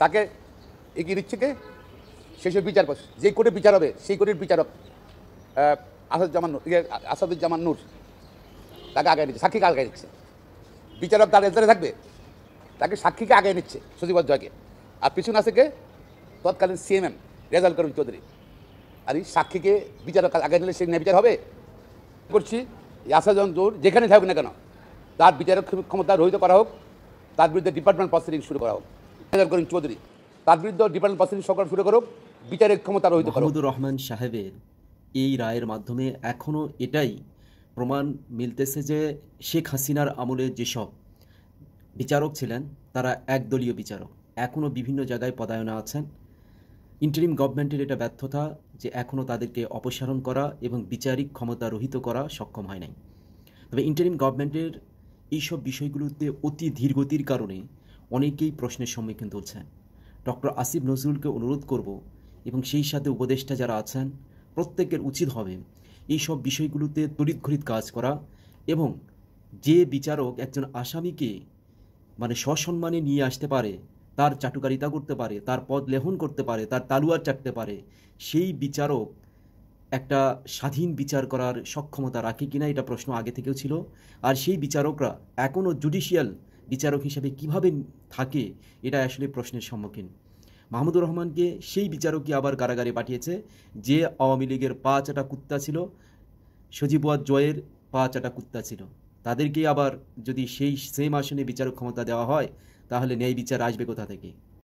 তাকে এগিয়ে দিচ্ছে কে? সেসব বিচারক, যে কোর্টে বিচার হবে সেই কোর্টের বিচারক আসাদুজ্জামান নূর তাকে আগে নিচ্ছে, সাক্ষীকে আগে নিচ্ছে। বিচারক তার এজরে থাকবে, তাকে সাক্ষীকে আগে নিচ্ছে সচিবাদ জয়কে। আর পিছনে আছে কে? তৎকালীন সিএমএম রেজাউল করিম চৌধুরী। আর এই সাক্ষীকে বিচারক আগে নিলে সে ন্যায় বিচার হবে? করছি আসাদুজ্জামান নূর যেখানে থাকুক না কেন তার বিচারক ক্ষমতা রহিত করা হোক, তার বিরুদ্ধে ডিপার্টমেন্ট প্রসিডিং শুরু করা হোক। রেজাউল করিম চৌধুরী তার বিরুদ্ধে ডিপার্টমেন্ট প্রসিডিং শুরু করুক, বিচারিক ক্ষমতা রহিত করা হোক। মাহমুদুর রহমান সাহেবের এই রায়ের মাধ্যমে এখনও এটাই প্রমাণ মিলতেছে যে শেখ হাসিনার আমলে যেসব বিচারক ছিলেন তারা একদলীয় বিচারক, এখনও বিভিন্ন জায়গায় পদায়নে আছেন। ইন্টারিম গভর্নমেন্টের এটা ব্যর্থতা যে এখনও তাদেরকে অপসারণ করা এবং বিচারিক ক্ষমতা রহিত করা সক্ষম হয় নাই। তবে ইন্টারিম গভর্নমেন্টের এইসব বিষয়গুলোতে অতি ধীরগতির কারণে অনেকেই প্রশ্নের সম্মুখীন তুলছেন। ডক্টর আসিফ নজরুলকে অনুরোধ করব এবং সেই সাথে উপদেষ্টা যারা আছেন প্রত্যেকের উচিত হবে এইসব বিষয়গুলোতে তড়িৎঘড়িৎ কাজ করা এবং যে বিচারক একজন আসামিকে সসম্মানে নিয়ে আসতে পারে, তার চাটুকারিতা করতে পারে, তার পদ লেহন করতে পারে, তার তালুয়ার চাটতে পারে, সেই বিচারক একটা স্বাধীন বিচার করার সক্ষমতা রাখে কিনা এটা প্রশ্ন আগে থেকেও ছিল। আর সেই বিচারকরা এখনও জুডিশিয়াল বিচারক হিসেবে কিভাবে থাকে এটা আসলে প্রশ্নের সম্মুখীন। মাহমুদুর রহমানকে সেই বিচারকই আবার কারাগারে পাঠিয়েছে যে আওয়ামী লীগের পা চাটা কুত্তা ছিল, সজীবুয়াদ জয়ের পা চাটা কুত্তা ছিল। তাদেরকে আবার যদি সেই সেম আসনে বিচারক ক্ষমতা দেওয়া হয় তাহলে ন্যায় বিচার আসবে কোথা থেকে?